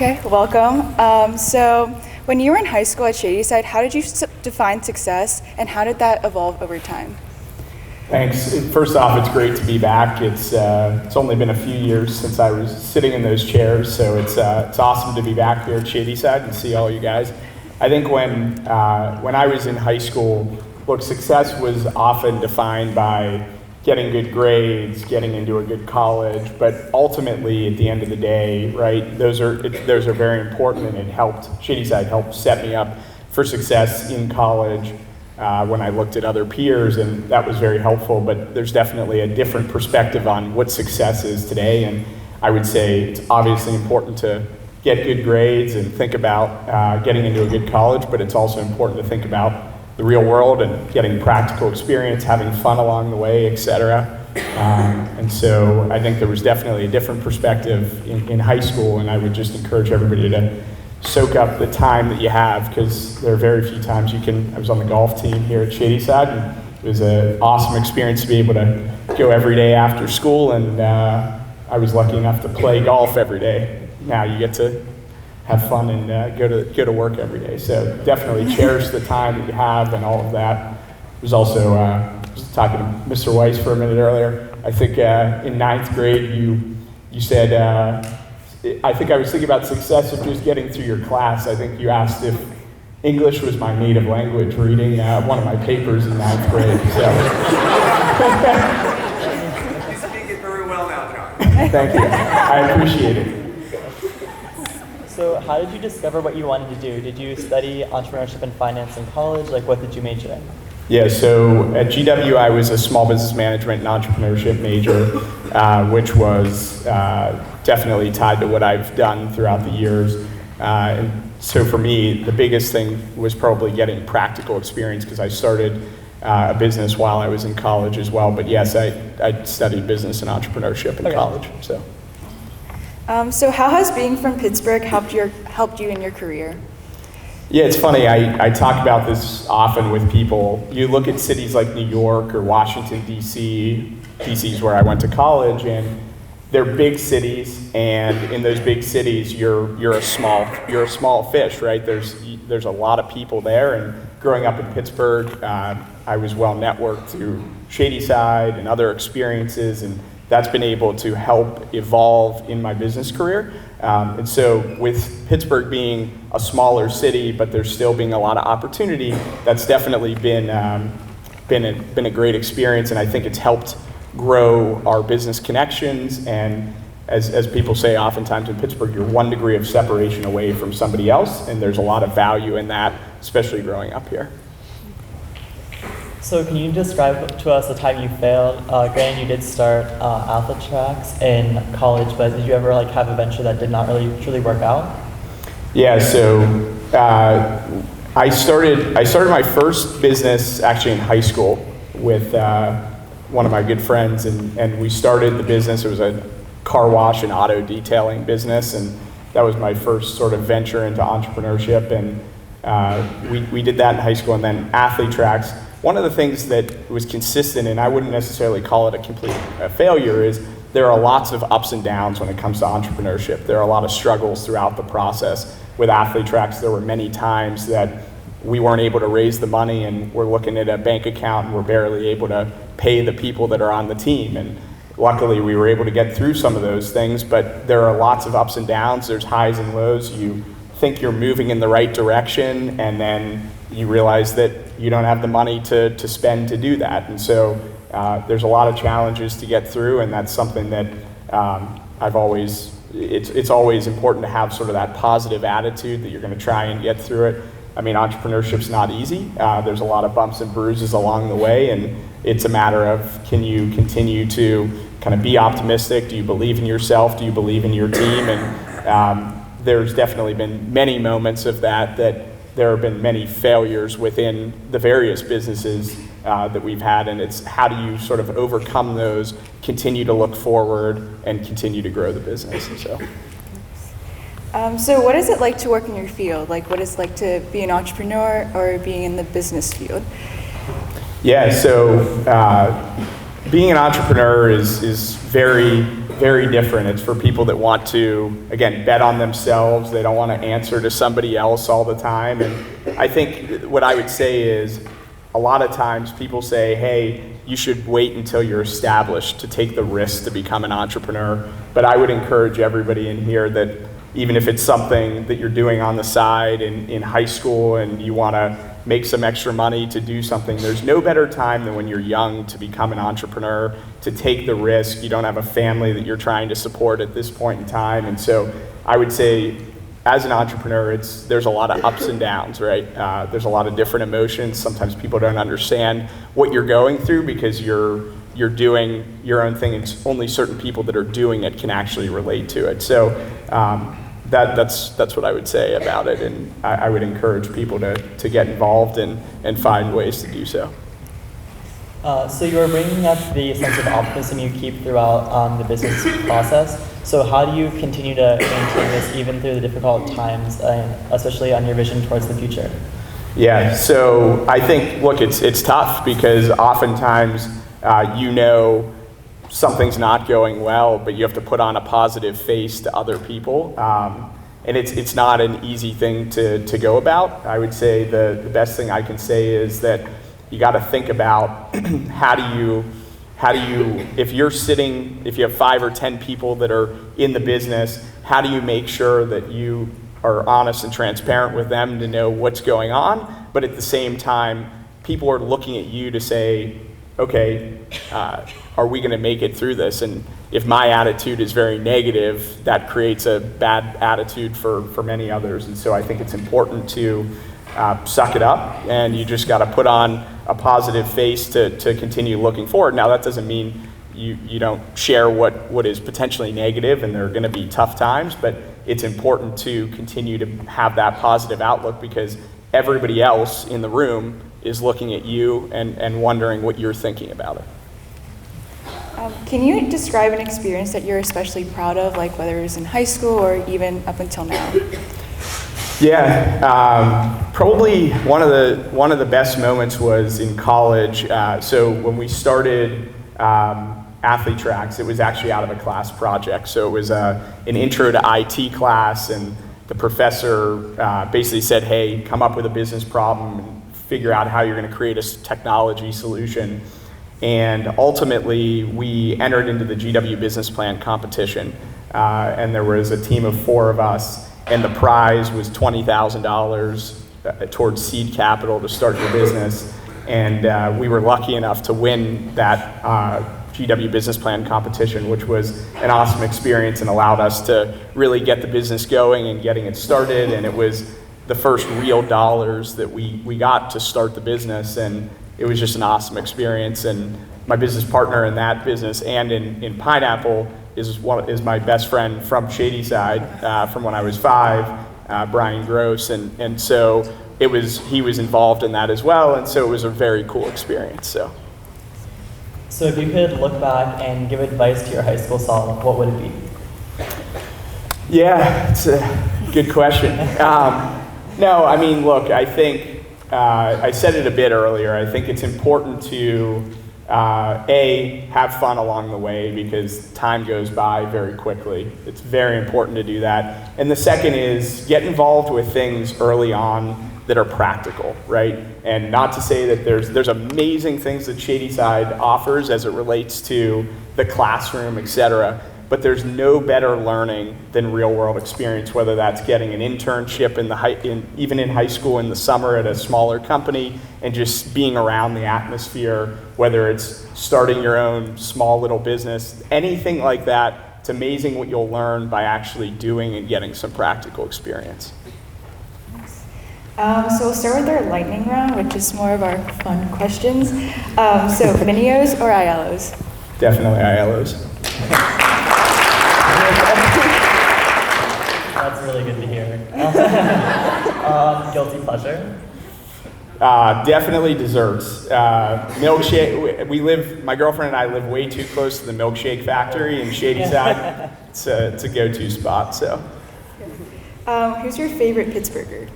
Okay, welcome. So when you were in high school at Shady Side, how did you define success, and how did that evolve over time? Thanks. First off, it's great to be back. It's only been a few years since I was sitting in those chairs, so it's awesome to be back here at Shady Side and see all you guys. I think when I was in high school, look, success was often defined by getting good grades, getting into a good college, but ultimately, at the end of the day, right, those are very important, and Shady Side helped set me up for success in college when I looked at other peers, and that was very helpful. But there's definitely a different perspective on what success is today, and I would say it's obviously important to get good grades and think about getting into a good college, but it's also important to think about the real world and getting practical experience, having fun along the way, etc. And so I think there was definitely a different perspective in high school, and I would just encourage everybody to soak up the time that you have, because there are very few times you can. I was on the golf team here at Shady Side, and it was an awesome experience to be able to go every day after school, and I was lucky enough to play golf every day. Now you get to have fun and go to work every day. So definitely cherish the time that you have and all of that. I was also just talking to Mr. Weiss for a minute earlier. I think in ninth grade you said, I think I was thinking about success of just getting through your class. I think you asked if English was my native language, reading one of my papers in ninth grade. So. You speak it very well now, John. Thank you. I appreciate it. So how did you discover what you wanted to do? Did you study entrepreneurship and finance in college? Like, what did you major in? Yeah, so at GW, I was a small business management and entrepreneurship major, which was definitely tied to what I've done throughout the years. And so for me, the biggest thing was probably getting practical experience, because I started a business while I was in college as well. But yes, I studied business and entrepreneurship in college. So how has being from Pittsburgh helped you in your career? Yeah, it's funny. I talk about this often with people. You look at cities like New York or Washington, D.C. D.C. is where I went to college, and they're big cities. And in those big cities, you're a small fish, right? There's a lot of people there. And growing up in Pittsburgh, I was well networked through Shady Side and other experiences, and that's been able to help evolve in my business career. And so with Pittsburgh being a smaller city, but there's still being a lot of opportunity, that's definitely been a great experience, and I think it's helped grow our business connections. And as people say oftentimes in Pittsburgh, you're 1 degree of separation away from somebody else, and there's a lot of value in that, especially growing up here. So can you describe to us the time you failed? Granted, you did start athlete tracks in college, but did you ever have a venture that did not really truly work out? Yeah, so I started my first business actually in high school with one of my good friends, and we started the business. It was a car wash and auto detailing business, and that was my first sort of venture into entrepreneurship, and we did that in high school. And then athlete tracks, one of the things that was consistent, and I wouldn't necessarily call it a complete failure, is there are lots of ups and downs when it comes to entrepreneurship. There are a lot of struggles throughout the process. With athlete tracks, there were many times that we weren't able to raise the money, and we're looking at a bank account and we're barely able to pay the people that are on the team. And luckily we were able to get through some of those things, but there are lots of ups and downs. There's highs and lows. You think you're moving in the right direction, and then you realize that you don't have the money to spend to do that. And so there's a lot of challenges to get through, and that's something that it's always important to have sort of that positive attitude that you're going to try and get through it. I mean, entrepreneurship's not easy. There's a lot of bumps and bruises along the way, and it's a matter of, can you continue to kind of be optimistic? Do you believe in yourself? Do you believe in your team? And there's definitely been many moments of that there have been many failures within the various businesses that we've had, and it's how do you sort of overcome those, continue to look forward, and continue to grow the business. So what is it like to work in your field? What is it like to be an entrepreneur or being in the business field? Yeah, so being an entrepreneur is very, very different. It's for people that want to, again, bet on themselves. They don't want to answer to somebody else all the time. And I think what I would say is a lot of times people say, hey, you should wait until you're established to take the risk to become an entrepreneur. But I would encourage everybody in here that even if it's something that you're doing on the side in high school and you want to make some extra money to do something, there's no better time than when you're young to become an entrepreneur, to take the risk. You don't have a family that you're trying to support at this point in time. And so I would say, as an entrepreneur, there's a lot of ups and downs, right? There's a lot of different emotions. Sometimes people don't understand what you're going through because you're doing your own thing, and only certain people that are doing it can actually relate to it. So that's what I would say about it, and I would encourage people to get involved and find ways to do so. So you were bringing up the sense of optimism you keep throughout the business process. So how do you continue to maintain this even through the difficult times, especially on your vision towards the future? Yeah, so I think, look, it's tough because oftentimes something's not going well, but you have to put on a positive face to other people. And it's not an easy thing to go about. I would say the best thing I can say is that you got to think about how do you, if you have 5 or 10 people that are in the business, how do you make sure that you are honest and transparent with them to know what's going on, but at the same time, people are looking at you to say, okay, are we going to make it through this? And if my attitude is very negative, that creates a bad attitude for many others. And so I think it's important to suck it up, and you just got to put on a positive face to continue looking forward. Now, that doesn't mean you don't share what is potentially negative, and there are going to be tough times, but it's important to continue to have that positive outlook because everybody else in the room is looking at you and wondering what you're thinking about it. Can you describe an experience that you're especially proud of, like whether it was in high school or even up until now? Yeah, probably one of the best moments was in college. So when we started Athlete Tracks, it was actually out of a class project. So it was an intro to IT class, and the professor basically said, hey, come up with a business problem and figure out how you're going to create a technology solution. And ultimately, we entered into the GW Business Plan competition, and there was a team of 4 of us, and the prize was $20,000 towards seed capital to start your business. And we were lucky enough to win that GW Business Plan competition, which was an awesome experience and allowed us to really get the business going and getting it started. And it was the first real dollars that we got to start the business, and it was just an awesome experience. And my business partner in that business and in Pineapple is my best friend from Shady Side from when I was 5, Brian Gross, and so he was involved in that as well, and so it was a very cool experience. So if you could look back and give advice to your high school self, what would it be? Yeah, it's a good question. No, I mean, look, I think I said it a bit earlier. I think it's important to have fun along the way because time goes by very quickly. It's very important to do that. And the second is get involved with things early on that are practical, right? And not to say that there's amazing things that Shady Side offers as it relates to the classroom, et cetera, but there's no better learning than real world experience, whether that's getting an internship even in high school in the summer at a smaller company and just being around the atmosphere, whether it's starting your own small little business, anything like that. It's amazing what you'll learn by actually doing and getting some practical experience. So we'll start with our lightning round, which is more of our fun questions. So Minios or ILOs? Definitely ILOs. That's really good to hear. Guilty pleasure? Definitely desserts. Milkshake. My girlfriend and I live way too close to the milkshake factory in Shady Side. It's a go-to spot. So. Who's your favorite Pittsburgher?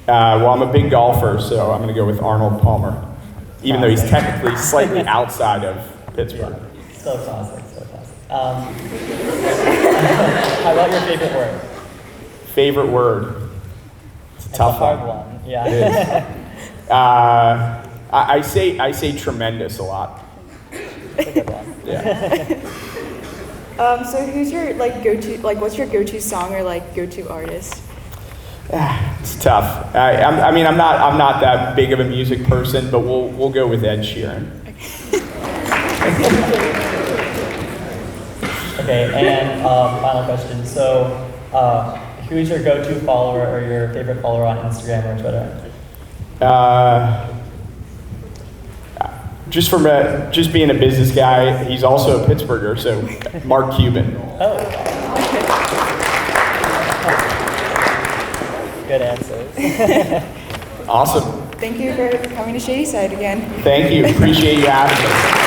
Well, I'm a big golfer, so I'm going to go with Arnold Palmer, even though he's technically slightly outside of Pittsburgh. Yeah. So classic, so classic. How about your favorite word? Favorite word? It's a It's tough a hard one. Yeah. It is. I say tremendous a lot. It's a good one. Yeah. So who's your what's your go-to song or go-to artist? It's tough. I'm not that big of a music person, but we'll go with Ed Sheeran. Okay, and final question. So, who is your go-to follower or your favorite follower on Instagram or Twitter? Just being a business guy, he's also a Pittsburgher, so Mark Cuban. Oh. Good answers. Awesome. Thank you for coming to Shady Side again. Thank you. Appreciate you having me.